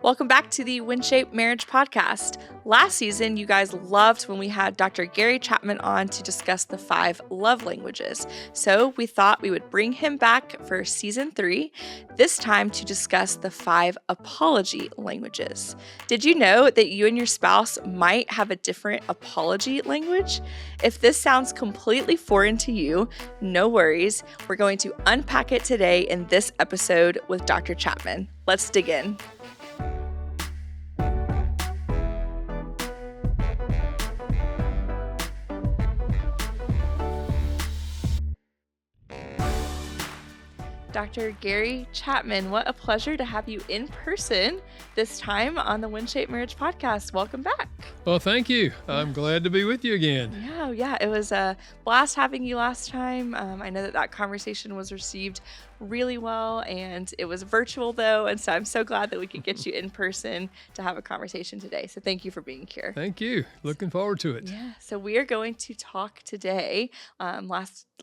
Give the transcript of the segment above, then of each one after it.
Welcome back to the Wind-Shaped Marriage Podcast. Last season, you guys loved when we had Dr. Gary Chapman on to discuss the 5 love languages. So we thought we would bring him back for season 3, this time to discuss the 5 apology languages. Did you know that you and your spouse might have a different apology language? If this sounds completely foreign to you, no worries. We're going to unpack it today in this episode with Dr. Chapman. Let's dig in. Dr. Gary Chapman, what a pleasure to have you in person this time on the Wind-Shaped Marriage Podcast. Welcome back. Well, thank you. I'm glad to be with you again. Yeah. It was a blast having you last time. I know that conversation was received really well, and it was virtual though, and so I'm so glad that we could get you in person to have a conversation today. So thank you for being here. Thank you. Looking forward to it. Yeah. So we are going to talk today.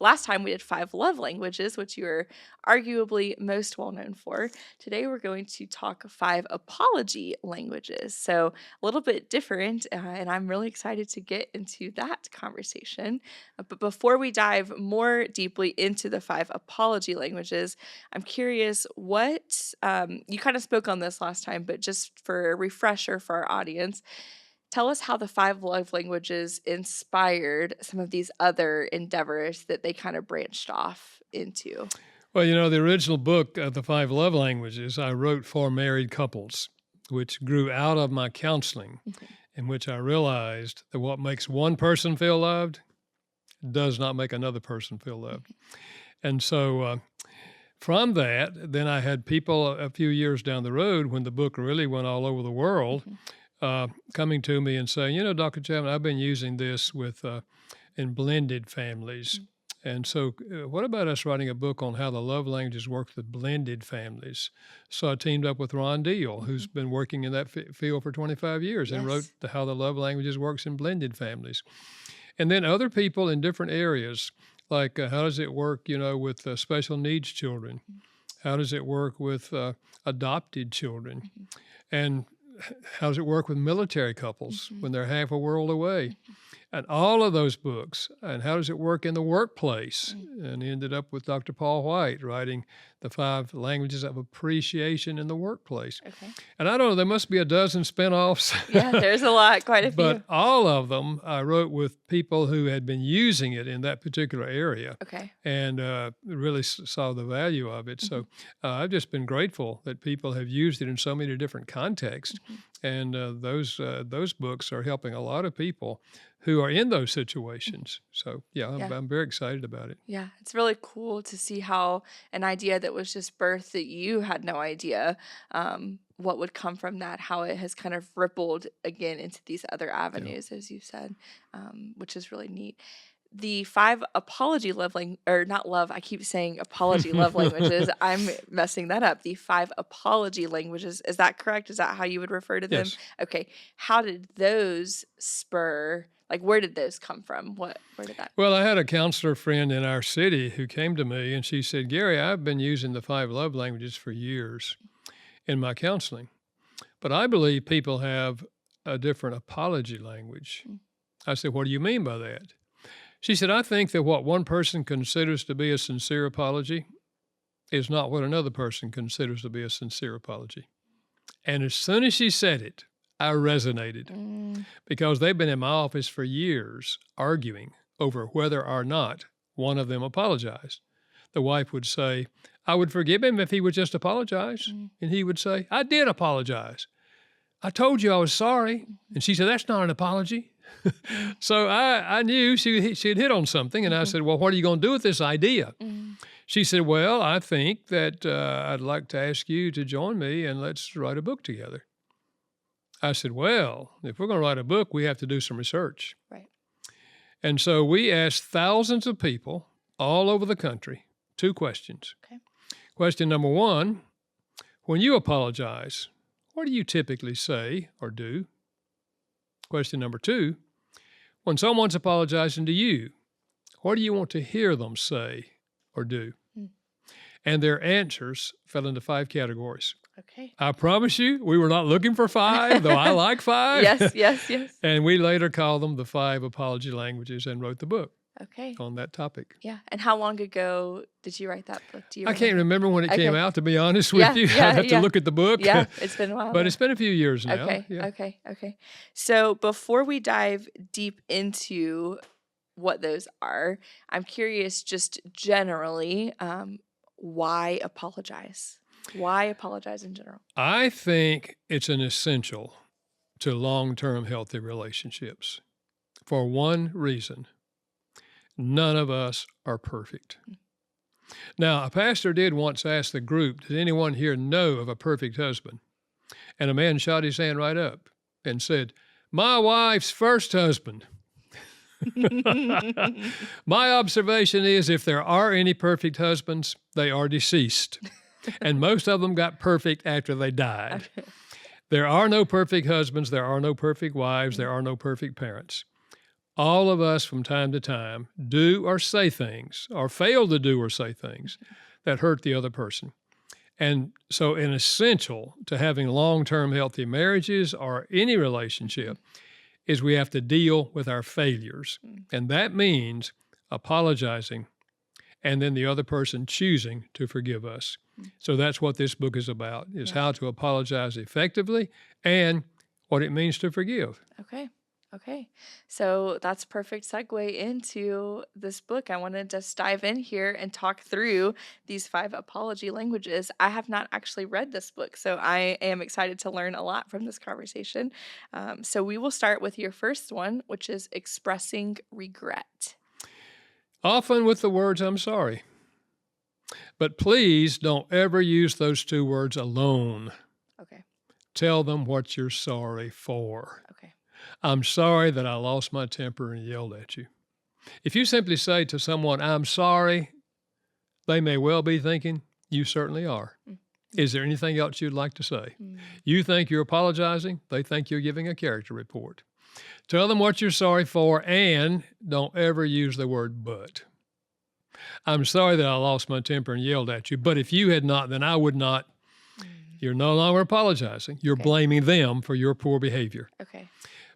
Last time we did 5 love languages, which you are arguably most well known for. Today we're going to talk 5 apology languages. So a little bit different, and I'm really excited to get into that conversation. But before we dive more deeply into the 5 apology languages, I'm curious what you kind of spoke on this last time, but just for a refresher for our audience, tell us how the 5 love languages inspired some of these other endeavors that they kind of branched off into. Well, the original book, The 5 Love Languages, I wrote for married couples, which grew out of my counseling, in which I realized that what makes one person feel loved does not make another person feel loved. And so from that, then I had people a few years down the road when the book really went all over the world, coming to me and saying, Dr. Chapman, I've been using this in blended families. And so what about us writing a book on how the love languages work with blended families? So I teamed up with Ron Deal, who's been working in that field for 25 years, and wrote how the love languages works in blended families. And then other people in different areas, like how does it work, with special needs children? How does it work with adopted children? And how does it work with military couples when they're half a world away? And all of those books, and how does it work in the workplace? And ended up with Dr. Paul White writing the 5 languages of appreciation in the workplace. Okay. And I don't know, there must be a dozen spinoffs. Yeah, there's a lot, quite a few. But all of them I wrote with people who had been using it in that particular area. Okay. And really saw the value of it. So I've just been grateful that people have used it in so many different contexts. And those books are helping a lot of people who are in those situations. So, I'm very excited about it. Yeah, it's really cool to see how an idea that was just birthed that you had no idea what would come from that, how it has kind of rippled again into these other avenues, as you said, which is really neat. The 5 apology love languages, or not love, I keep saying apology love languages. I'm messing that up. The 5 apology languages, is that correct? Is that how you would refer to them? Yes. Okay. How did those spur, where did those come from? Where did that? Well, I had a counselor friend in our city who came to me and she said, Gary, I've been using the 5 love languages for years in my counseling, but I believe people have a different apology language. I said, what do you mean by that? She said, I think that what one person considers to be a sincere apology is not what another person considers to be a sincere apology. And as soon as she said it, I resonated because they've been in my office for years arguing over whether or not one of them apologized. The wife would say, I would forgive him if he would just apologize. And he would say, I did apologize. I told you I was sorry. And she said, that's not an apology. So I knew she'd hit on something, and I said, well, what are you going to do with this idea? She said, well, I think that I'd like to ask you to join me, and let's write a book together. I said, well, if we're going to write a book, we have to do some research. Right. And so we asked thousands of people all over the country 2 questions. Okay. Question number 1, when you apologize, what do you typically say or do? Question number 2, when someone's apologizing to you, what do you want to hear them say or do? And their answers fell into 5 categories. Okay. I promise you, we were not looking for 5, though I like 5. Yes, yes, yes. And we later called them the 5 apology languages and wrote the book Okay. on that topic. Yeah. And how long ago did you write that book? Do you I can't remember when it came Okay. out, to be honest Yeah, with you. yeah, I'd have to yeah. look at the book. Yeah, it's been a while But then. it's been a few years now. Okay, Yeah. okay. So before we dive deep into what those are, I'm curious just generally, why apologize? Why apologize in general? I think it's an essential to long-term healthy relationships for one reason. None of us are perfect. Now, a pastor did once ask the group, does anyone here know of a perfect husband? And a man shot his hand right up and said, my wife's first husband. My observation is if there are any perfect husbands, they are deceased. And most of them got perfect after they died. There are no perfect husbands. There are no perfect wives. There are no perfect parents. All of us from time to time do or say things or fail to do or say things that hurt the other person. And so an essential to having long-term healthy marriages or any relationship is we have to deal with our failures. And that means apologizing and then the other person choosing to forgive us. So that's what this book is about, is how to apologize effectively and what it means to forgive. Okay. So that's perfect segue into this book. I want to just dive in here and talk through these 5 apology languages. I have not actually read this book, so I am excited to learn a lot from this conversation. So we will start with your first one, which is expressing regret. Often with the words, I'm sorry. But please don't ever use those 2 words alone. Okay. Tell them what you're sorry for. Okay. I'm sorry that I lost my temper and yelled at you. If you simply say to someone, I'm sorry, they may well be thinking, you certainly are. Is there anything else you'd like to say? You think you're apologizing, they think you're giving a character report. Tell them what you're sorry for and don't ever use the word but. I'm sorry that I lost my temper and yelled at you, but if you had not, then I would not. You're no longer apologizing. You're blaming them for your poor behavior. Okay.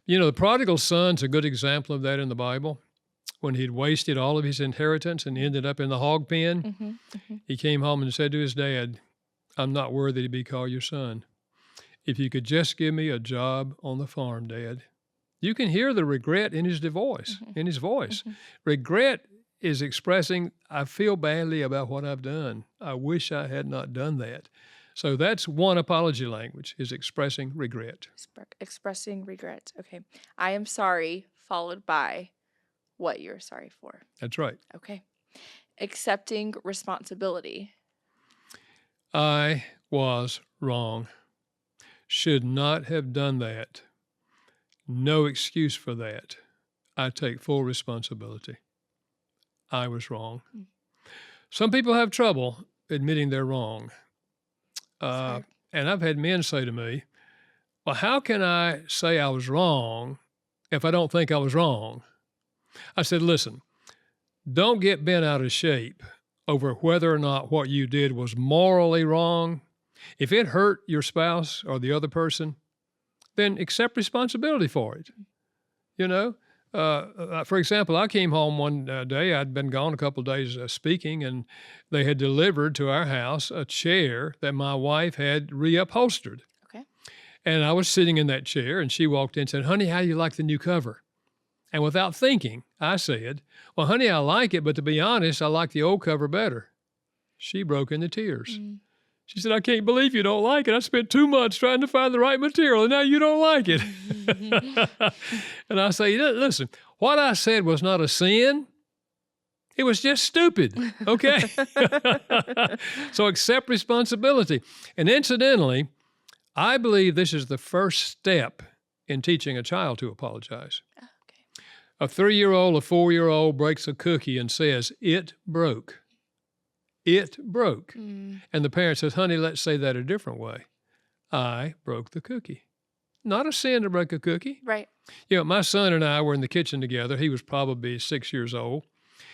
You know, the prodigal son's a good example of that in the Bible. When he'd wasted all of his inheritance and ended up in the hog pen, he came home and said to his dad, I'm not worthy to be called your son. If you could just give me a job on the farm, Dad. You can hear the regret in his voice. Regret is expressing, I feel badly about what I've done. I wish I had not done that. So that's one apology language, is expressing regret. Expressing regret. Okay. I am sorry, followed by what you're sorry for. That's right. Okay. Accepting responsibility. I was wrong. Should not have done that. No excuse for that. I take full responsibility. I was wrong. Some people have trouble admitting they're wrong. And I've had men say to me, well, how can I say I was wrong if I don't think I was wrong? I said, listen, don't get bent out of shape over whether or not what you did was morally wrong. If it hurt your spouse or the other person, then accept responsibility for it. You know, for example, I came home one day, I'd been gone a couple of days speaking, and they had delivered to our house a chair that my wife had reupholstered. Okay. And I was sitting in that chair, and she walked in and said, honey, how do you like the new cover? And without thinking, I said, well, honey, I like it, but to be honest, I like the old cover better. She broke into tears. She said, I can't believe you don't like it. I spent 2 months trying to find the right material, and now you don't like it. And I say, listen, what I said was not a sin. It was just stupid, okay? So accept responsibility. And incidentally, I believe this is the first step in teaching a child to apologize. Okay. A 3-year-old, a 4-year-old breaks a cookie and says, it broke. It broke. And the parent says, honey, let's say that a different way. I broke the cookie. Not a sin to break a cookie. Right. You know, my son and I were in the kitchen together. He was probably 6 years old.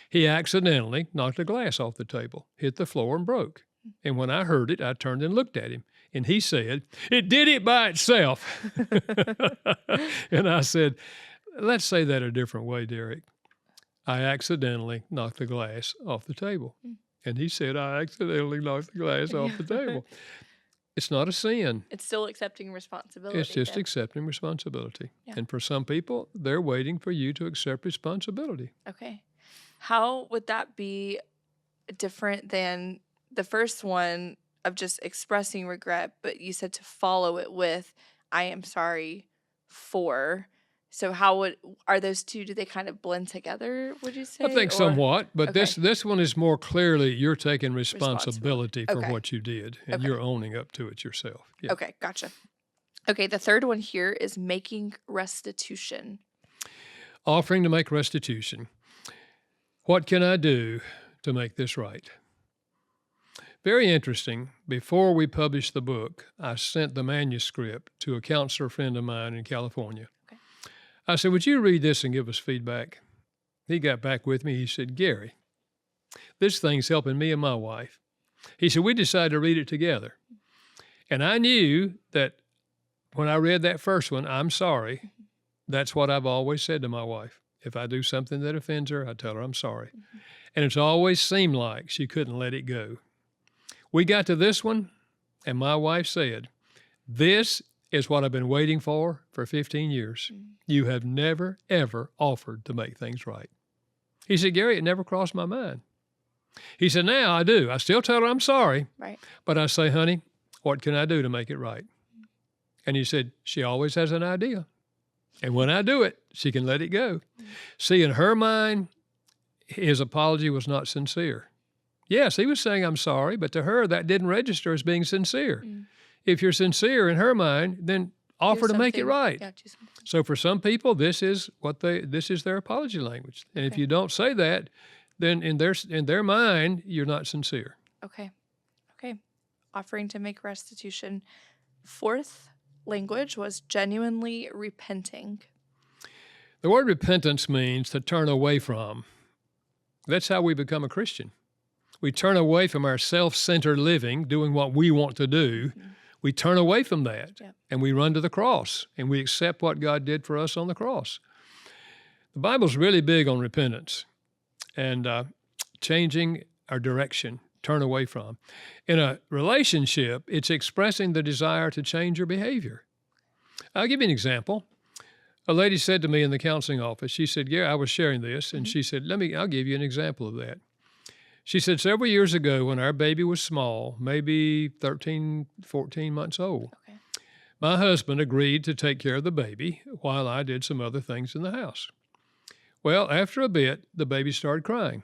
He accidentally knocked a glass off the table, hit the floor, and broke. And when I heard it, I turned and looked at him. And he said, "It did it by itself." And I said, "Let's say that a different way, Derek. I accidentally knocked the glass off the table." And he said, "I accidentally knocked the glass off the table." It's not a sin. It's still accepting responsibility. It's just then. accepting responsibility. Yeah. And for some people, they're waiting for you to accept responsibility. Okay. How would that be different than the first one of just expressing regret, but you said to follow it with, "I am sorry for." So are those two, do they kind of blend together, would you say? I think Or somewhat, but okay. this one is more clearly you're taking responsibility for Okay. what you did, and Okay. you're owning up to it yourself. Yeah. Okay, gotcha. Okay, the third one here is making restitution. Offering to make restitution. What can I do to make this right? Very interesting. Before we published the book, I sent the manuscript to a counselor friend of mine in California. Okay. I said, "Would you read this and give us feedback?" He got back with me. He said, "Gary, this thing's helping me and my wife." He said, "We decided to read it together." And I knew that when I read that first one, "I'm sorry," that's what I've always said to my wife. If I do something that offends her, I tell her I'm sorry. And it's always seemed like she couldn't let it go. We got to this one, and my wife said, "This is what I've been waiting for 15 years. You have never, ever offered to make things right." He said, "Gary, it never crossed my mind." He said, "Now I do. I still tell her I'm sorry, Right. but I say, 'Honey, what can I do to make it right?'" And he said, "She always has an idea. And when I do it, she can let it go." See, in her mind, his apology was not sincere. Yes, he was saying, "I'm sorry," but to her, that didn't register as being sincere. If you're sincere in her mind, then offer to make it right. Yeah, do something. So for some people, this is their apology language. And if Okay. you don't say that, then in their mind, you're not sincere. Okay. Offering to make restitution. Fourth language was genuinely repenting. The word repentance means to turn away from. That's how we become a Christian. We turn away from our self-centered living, doing what we want to do. We turn away from that, and we run to the cross, and we accept what God did for us on the cross. The Bible's really big on repentance and changing our direction, turn away from. In a relationship, it's expressing the desire to change your behavior. I'll give you an example. A lady said to me in the counseling office, she said, "Gary," I was sharing this, and she said, I'll give you an example of that. She said, "Several years ago when our baby was small, maybe 13, 14 months old, my husband agreed to take care of the baby while I did some other things in the house. Well, after a bit, the baby started crying,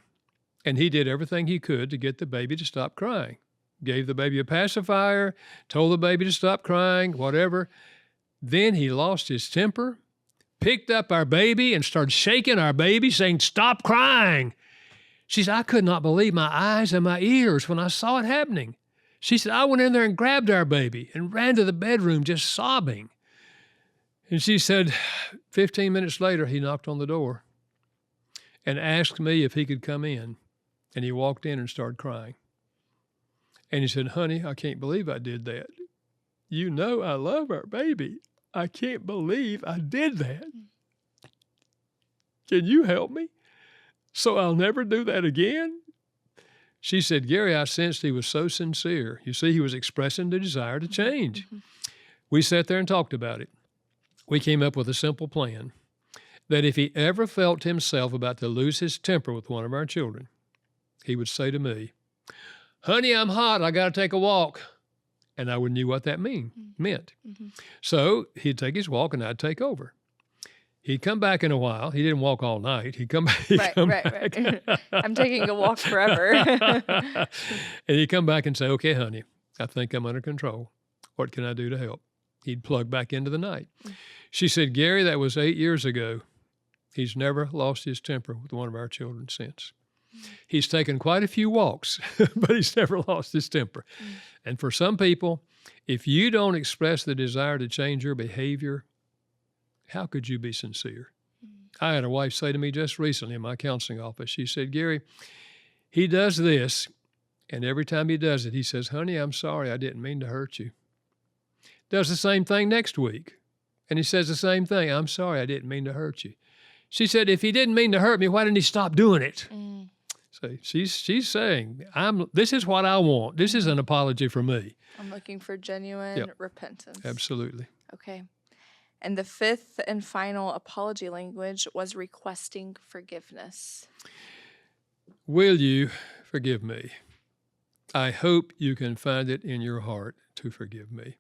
and he did everything he could to get the baby to stop crying. Gave the baby a pacifier, told the baby to stop crying, whatever. Then he lost his temper, picked up our baby and started shaking our baby, saying, 'Stop crying.' She said, I could not believe my eyes and my ears when I saw it happening. She said, I went in there and grabbed our baby and ran to the bedroom just sobbing. And she said, 15 minutes later, he knocked on the door and asked me if he could come in. And he walked in and started crying. And he said, honey, I can't believe I did that. You know I love our baby. I can't believe I did that. Can you help me so I'll never do that again? She said, Gary, I sensed he was so sincere. You see, he was expressing the desire to change. Mm-hmm. We sat there and talked about it. We came up with a simple plan that if he ever felt himself about to lose his temper with one of our children, he would say to me, honey, I'm hot. I got to take a walk. And I knew what that meant. Mm-hmm. So he'd take his walk and I'd take over. He'd come back in a while. He didn't walk all night. He'd come back. Right. I'm taking a walk forever. And he'd come back and say, okay, honey, I think I'm under control. What can I do to help? He'd plug back into the night. She said, Gary, that was 8 years ago. He's never lost his temper with one of our children since. He's taken quite a few walks, but he's never lost his temper. And for some people, if you don't express the desire to change your behavior, how could you be sincere? I had a wife say to me just recently in my counseling office, she said, Gary, he does this, and every time he does it, he says, honey, I'm sorry, I didn't mean to hurt you. does the same thing next week. And he says the same thing. I'm sorry, I didn't mean to hurt you. She said, if he didn't mean to hurt me, why didn't he stop doing it? Mm. So she's saying, this is what I want. This is an apology for me. I'm looking for genuine repentance. Absolutely. Okay. And the fifth and final apology language was requesting forgiveness. Will you forgive me? I hope you can find it in your heart to forgive me.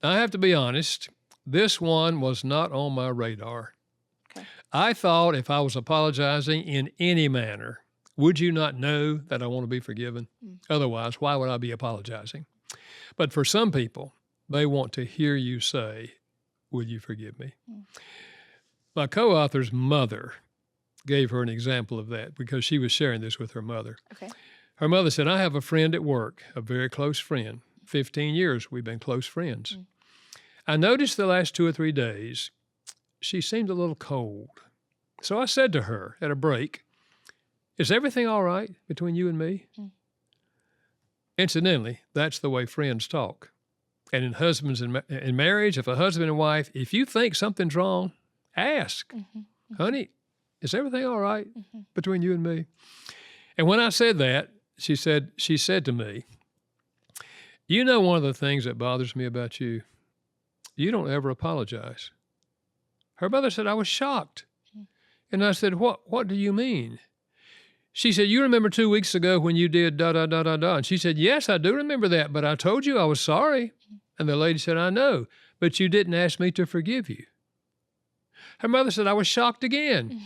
Now, I have to be honest, this one was not on my radar. Okay. I thought if I was apologizing in any manner, would you not know that I want to be forgiven? Otherwise, why would I be apologizing? But for some people, they want to hear you say, will you forgive me? My co-author's mother gave her an example of that because she was sharing this with her mother. Okay. Her mother said, I have a friend at work, a very close friend. 15 years we've been close friends. I noticed the last 2 or 3 days, she seemed a little cold. So I said to her at a break, is everything all right between you and me? Incidentally, that's the way friends talk. And in husbands and in marriage, if a husband and wife, if you think something's wrong, ask, honey, is everything all right between you and me? And when I said that, she said to me, you know, one of the things that bothers me about you, you don't ever apologize. Her mother said, I was shocked. And I said, what do you mean? She said, you remember 2 weeks ago when you did da, da, da, da, da. And she said, yes, I do remember that, but I told you I was sorry. And the lady said, I know, but you didn't ask me to forgive you. Her mother said, I was shocked again.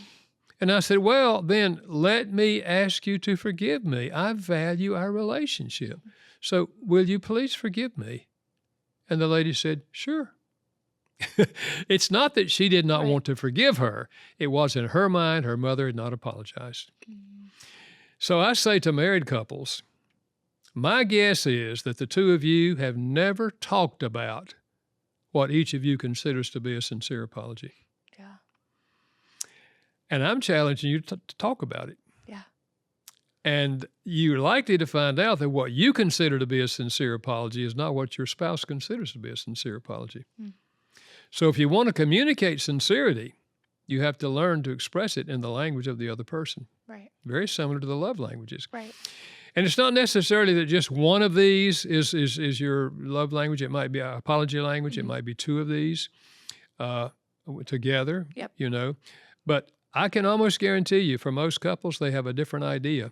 And I said, well, then let me ask you to forgive me. I value our relationship. So will you please forgive me? And the lady said, sure. It's not that she did not want to forgive her. It was in her mind, her mother had not apologized. So I say to married couples, my guess is that the two of you have never talked about what each of you considers to be a sincere apology. Yeah. And I'm challenging you to talk about it. Yeah. And you're likely to find out that what you consider to be a sincere apology is not what your spouse considers to be a sincere apology. So if you want to communicate sincerity, you have to learn to express it in the language of the other person. Right. Very similar to the love languages. Right. And it's not necessarily that just one of these is your love language. It might be an apology language. It might be 2 of these together, you know. But I can almost guarantee you for most couples, they have a different idea.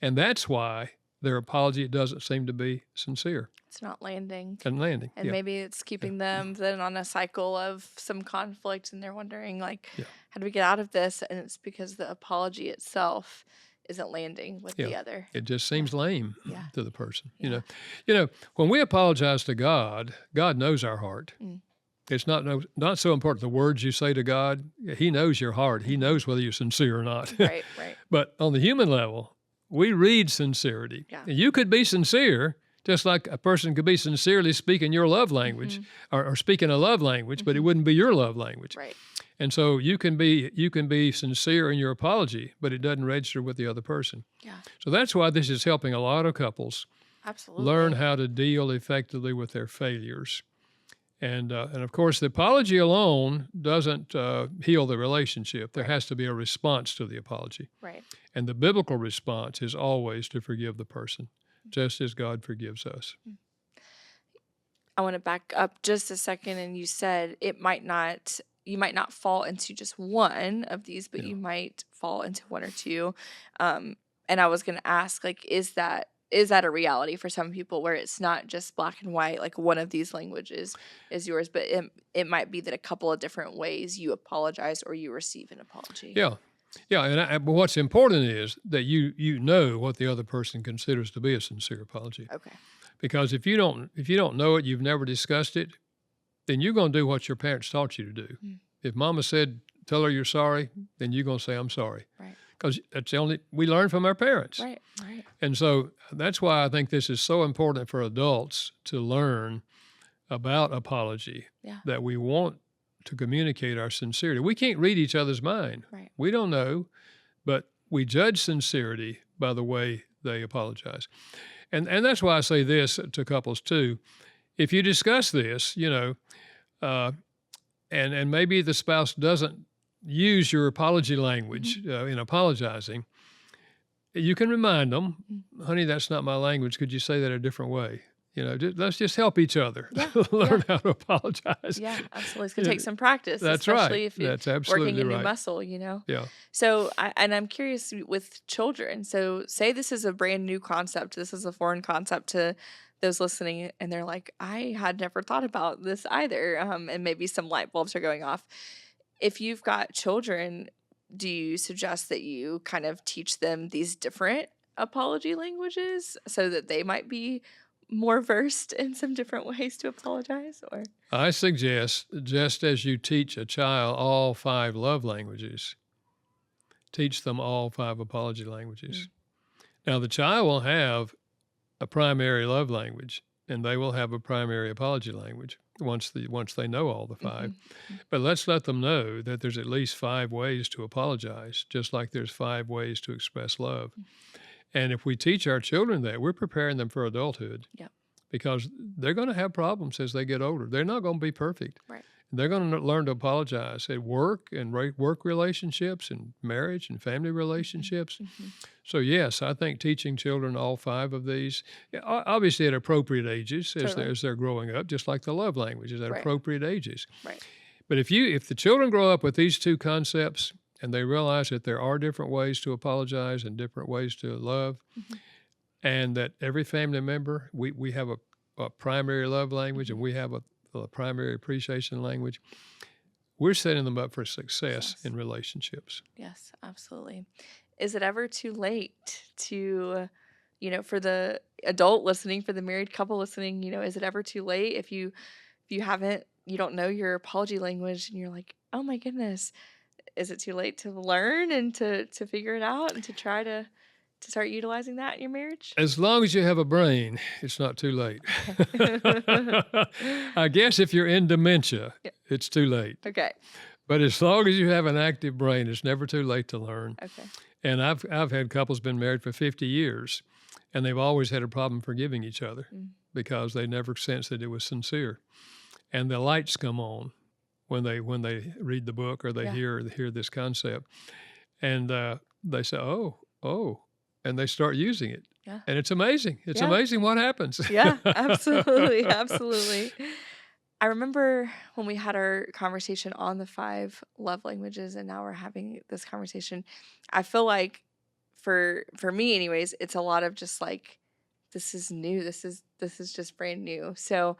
And that's why their apology doesn't seem to be sincere. It's not landing. And maybe it's keeping them then on a cycle of some conflict, and they're wondering, like, how do we get out of this? And it's because the apology itself isn't landing with the other. It just seems lame to the person. You know, when we apologize to God, God knows our heart. It's not so important the words you say to God. He knows your heart. He knows whether you're sincere or not. Right. But on the human level, we read sincerity. Yeah. You could be sincere, just like a person could be sincerely speaking your love language or speaking a love language, but it wouldn't be your love language. Right. And so you can be sincere in your apology, but it doesn't register with the other person. Yeah. So that's why this is helping a lot of couples learn how to deal effectively with their failures. And of course, the apology alone doesn't heal the relationship. There has to be a response to the apology. Right. And the biblical response is always to forgive the person, just as God forgives us. I want to back up just a second. And you said you might not fall into just one of these, but you might fall into 1 or 2. And I was going to ask, like, is that a reality for some people where it's not just black and white, like one of these languages is yours, but it might be that a couple of different ways you apologize or you receive an apology. Yeah. But what's important is that you know what the other person considers to be a sincere apology. Okay. Because if you don't know it, you've never discussed it, then you're going to do what your parents taught you to do. If Mama said, "Tell her you're sorry," then you're going to say, "I'm sorry." Right. Because that's the only we learn from our parents. Right. And so that's why I think this is so important for adults to learn about apology. Yeah. That we want to communicate our sincerity. We can't read each other's mind. Right. We don't know, but we judge sincerity by the way they apologize. And that's why I say this to couples too. if you discuss this, uh, and maybe the spouse doesn't use your apology Mhm. language in apologizing, you can remind them, Mm. honey, that's not my language. Could you say that a different way? Let's just help each other Yeah, yeah, learn how to apologize. yeah, absolutely. It's gonna Yeah, take some practice, that's right. especially if you're That's working absolutely a new right. muscle. Yeah. So, I'm curious with children. So, say this is a brand new concept. This is a foreign concept to those listening, and they're like, "I had never thought about this either." And maybe some light bulbs are going off. If you've got children, do you suggest that you kind of teach them these different apology languages so that they might be more versed in some different ways to apologize? Or I suggest, just as you teach a child all 5 love languages, teach them all 5 apology Mm. languages. Now, the child will have a primary love language, and they will have a primary apology language once they know all the 5. Mhm, mhm. But let's let them know that there's at least 5 ways to apologize, just like there's 5 ways to express love. And if we teach our children that, we're preparing them for adulthood Yep. because they're going to have problems as they get older. They're not going to be perfect. Right. They're going to learn to apologize at work and work relationships and marriage and family Mhm, relationships. mhm. So, yes, I think teaching children all 5 of these, yeah, obviously at appropriate ages Totally. as they're growing up, just like the love languages at Right. appropriate ages. Right. But if the children grow up with these 2 concepts and they realize that there are different ways to apologize and different ways to love, Mhm, and that every family member, we have a primary love language and mhm. we have a primary appreciation language, we're setting them up for success Success. in relationships. Yes, absolutely. Is it ever too late to, for the adult listening, for the married couple listening, is it ever too late if you don't know your apology language and you're like, "Oh my goodness." Is it too late to learn and to figure it out and to try to start utilizing that in your marriage? As long as you have a brain, it's not too late. Okay. I guess if you're in dementia, Yeah, it's too late. okay, But as long as you have an active brain, it's never too late to learn. okay. And I've had couples been married for 50 years, and they've always had a problem forgiving each other Mm, because they never sensed that it was sincere. And the lights come on when they read the book or they yeah, hear this concept, and they say, "Oh," and they start using it, yeah, and it's amazing. It's yeah, amazing what happens. yeah, absolutely, absolutely. I remember when we had our conversation on the 5 love languages, and now we're having this conversation. I feel like for me anyways, it's a lot of just like, this is new. This is just brand new. So,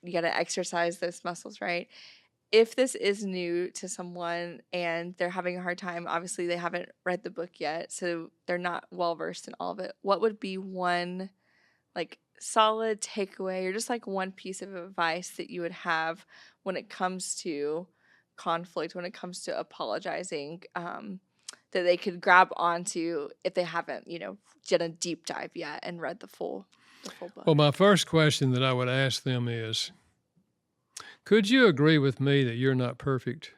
you gotta exercise those muscles, right? If this is new to someone and they're having a hard time, obviously they haven't read the book yet, so they're not well versed in all of it. What would be one like solid takeaway or just like one piece of advice that you would have when it comes to conflict, when it comes to apologizing, that they could grab onto if they haven't, done a deep dive yet and read the full Well, book? my first question that I would ask them is, could you agree with me that you're not perfect?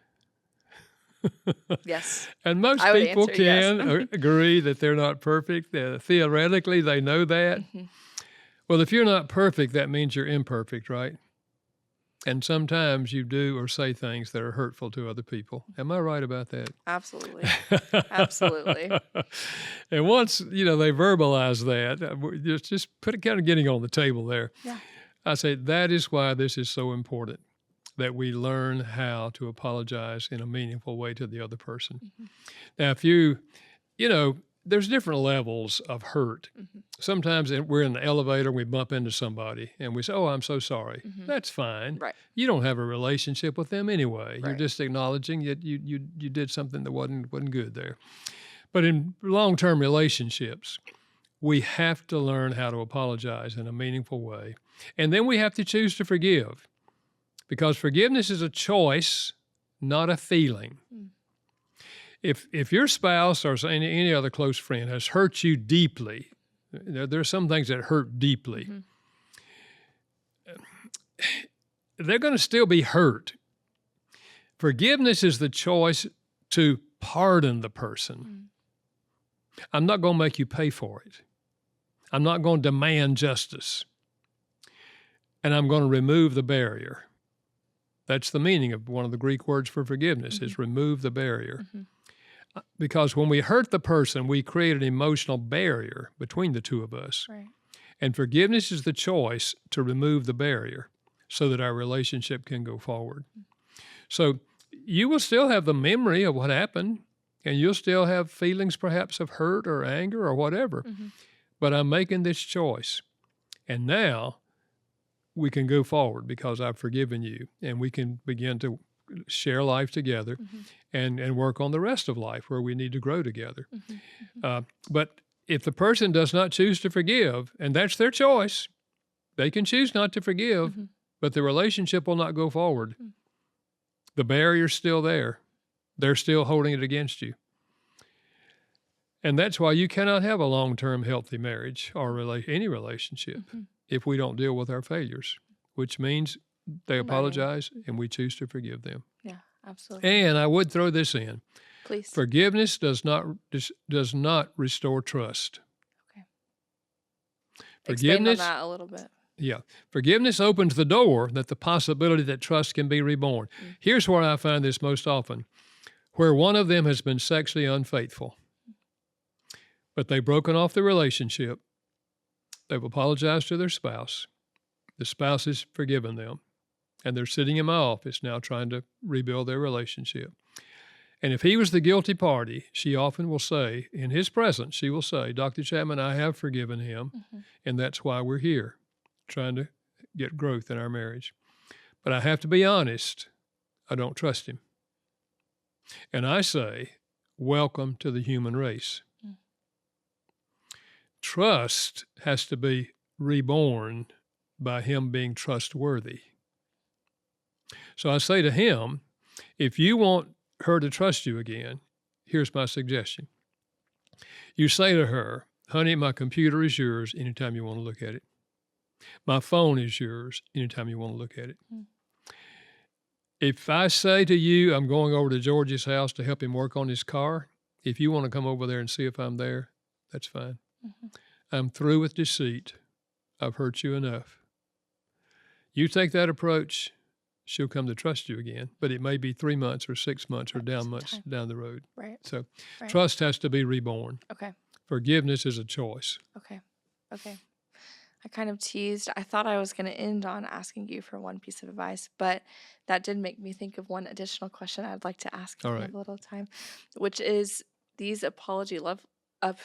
Yes, And most I would people answer yes. can agree that they're not perfect. Theoretically, they know that. Mhm. Well, if you're not perfect, that means you're imperfect, right? And sometimes you do or say things that are hurtful to other people. Am I right about that? Absolutely. Absolutely. And once, they verbalize that, just put it kind of getting on the table there. Yeah. I say that is why this is so important that we learn how to apologize in a meaningful way to the other person. Mhm. Now, there's different levels of hurt. Mhm. Sometimes we're in an elevator and we bump into somebody and we say, "Oh, I'm so sorry." Mhm. That's fine. Right. You don't have a relationship with them anyway. You're Right. just acknowledging that you did something that wasn't good there. But in long-term relationships, we have to learn how to apologize in a meaningful way. And then we have to choose to forgive because forgiveness is a choice, not a feeling. Mm. If your spouse or any other close friend has hurt you deeply, there are some things that hurt deeply. Mhm. They're going to still be hurt. Forgiveness is the choice to pardon the person. Mm. I'm not going to make you pay for it. I'm not going to demand justice. and I'm going to remove the barrier. That's the meaning of one of the Greek words for forgiveness, is remove the barrier. Because when we hurt the person, we create an emotional barrier between the two of us. Right. And forgiveness is the choice to remove the barrier so that our relationship can go forward. So you will still have the memory of what happened, and you'll still have feelings perhaps of hurt or anger or whatever. But I'm making this choice. And now we can go forward because I've forgiven you, and we can begin to share life together and work on the rest of life where we need to grow together. But if the person does not choose to forgive, and that's their choice, they can choose not to forgive, but the relationship will not go forward. The barrier's still there. They're still holding it against you. And that's why you cannot have a long-term healthy marriage or any relationship if we don't deal with our failures, which means they apologize and we choose to forgive them. Yeah, absolutely. And I would throw this in. Please. Forgiveness does not restore trust. Okay. Forgiveness, Expand on that a little bit. Yeah. Forgiveness opens the door that the possibility that trust can be reborn. Here's where I find this most often. Where one of them has been sexually unfaithful, but they've broken off the relationship. They've apologized to their spouse. The spouse has forgiven them, and they're sitting in my office now trying to rebuild their relationship. And if he was the guilty party, she often will say, in his presence, she will say, Dr. Chapman, I have forgiven him, and that's why we're here, trying to get growth in our marriage. But I have to be honest, I don't trust him. And I say, welcome to the human race. Trust has to be reborn by him being trustworthy. So I say to him, if you want her to trust you again, here's my suggestion. You say to her, honey, my computer is yours anytime you want to look at it. My phone is yours anytime you want to look at it. If I say to you, I'm going over to George's house to help him work on his car, if you want to come over there and see if I'm there, that's fine. I'm through with deceit. I've hurt you enough. You take that approach, she'll come to trust you again, but it may be 3 months or 6 months or down the road. Right. So trust has to be reborn. Okay. Forgiveness is a choice. Okay. I kind of teased. I thought I was going to end on asking you for one piece of advice, but that did make me think of one additional question I'd like to ask if we have a little time, which is these apology love up.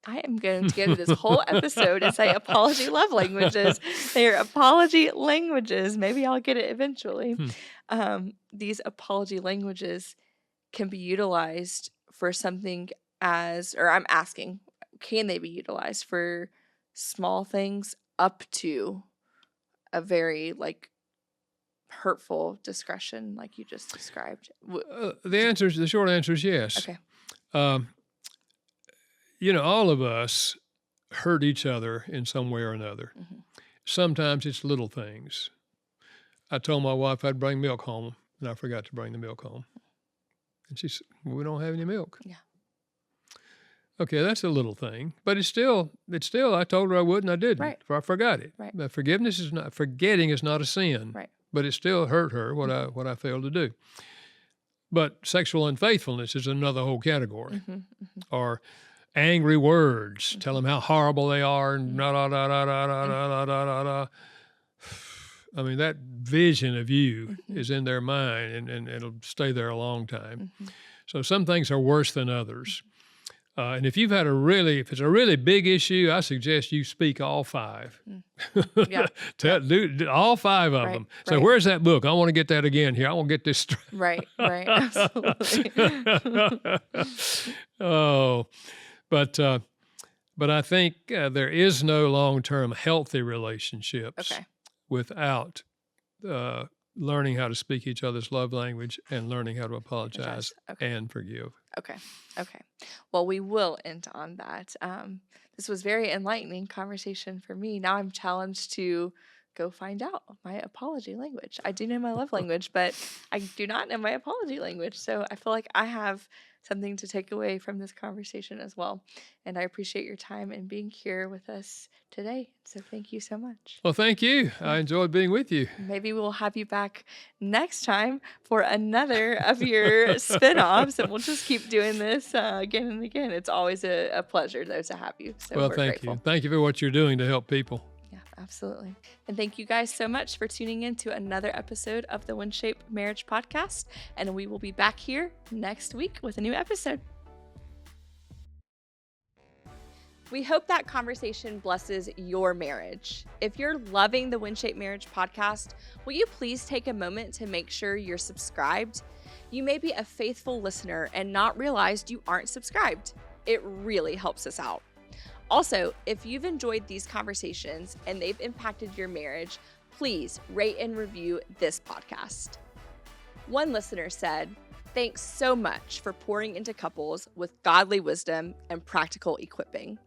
I am going to go to this whole episode and say apology love languages. They are apology languages. Maybe I'll get it eventually. These apology languages can be utilized for something or I'm asking, can they be utilized for small things up to a very hurtful discretion like you just described? The short answer is yes. Okay. All of us hurt each other in some way or another. Sometimes it's little things. I told my wife I'd bring milk home, and I forgot to bring the milk home. And she said, well, we don't have any milk. Yeah. Okay, that's a little thing, but it's still. I told her I would, and I didn't. Right. I forgot it. Right. But forgetting is not a sin. Right. But it still hurt her what I failed to do. But sexual unfaithfulness is another whole category. Or angry words, tell them how horrible they are, and da da da da da da da da da da. I mean, that vision of you is in their mind, and it'll stay there a long time. So some things are worse than others. And if it's a really big issue, I suggest you speak all 5. Yeah. Do all 5 of them. So where's that book? I want to get that again here. I want to get this straight. Right, absolutely. But I think there is no long-term healthy relationships without learning how to speak each other's love language and learning how to apologize and forgive. Okay. Well, we will end on that. This was very enlightening conversation for me. Now I'm challenged to go find out my apology language. I do know my love language, but I do not know my apology language. So I feel like I have something to take away from this conversation as well. And I appreciate your time and being here with us today. So thank you so much. Well, thank you. I enjoyed being with you. Maybe we'll have you back next time for another of your spin-offs, and we'll just keep doing this again and again. It's always a pleasure, though, to have you. So Well, we're thank grateful. you. Thank you for what you're doing to help people. Yeah, absolutely. And thank you guys so much for tuning in to another episode of the Wind-Shape Marriage Podcast. And we will be back here next week with a new episode. We hope that conversation blesses your marriage. If you're loving the Wind-Shape Marriage Podcast, will you please take a moment to make sure you're subscribed? You may be a faithful listener and not realized you aren't subscribed. It really helps us out. Also, if you've enjoyed these conversations and they've impacted your marriage, please rate and review this podcast. One listener said, "Thanks so much for pouring into couples with godly wisdom and practical equipping.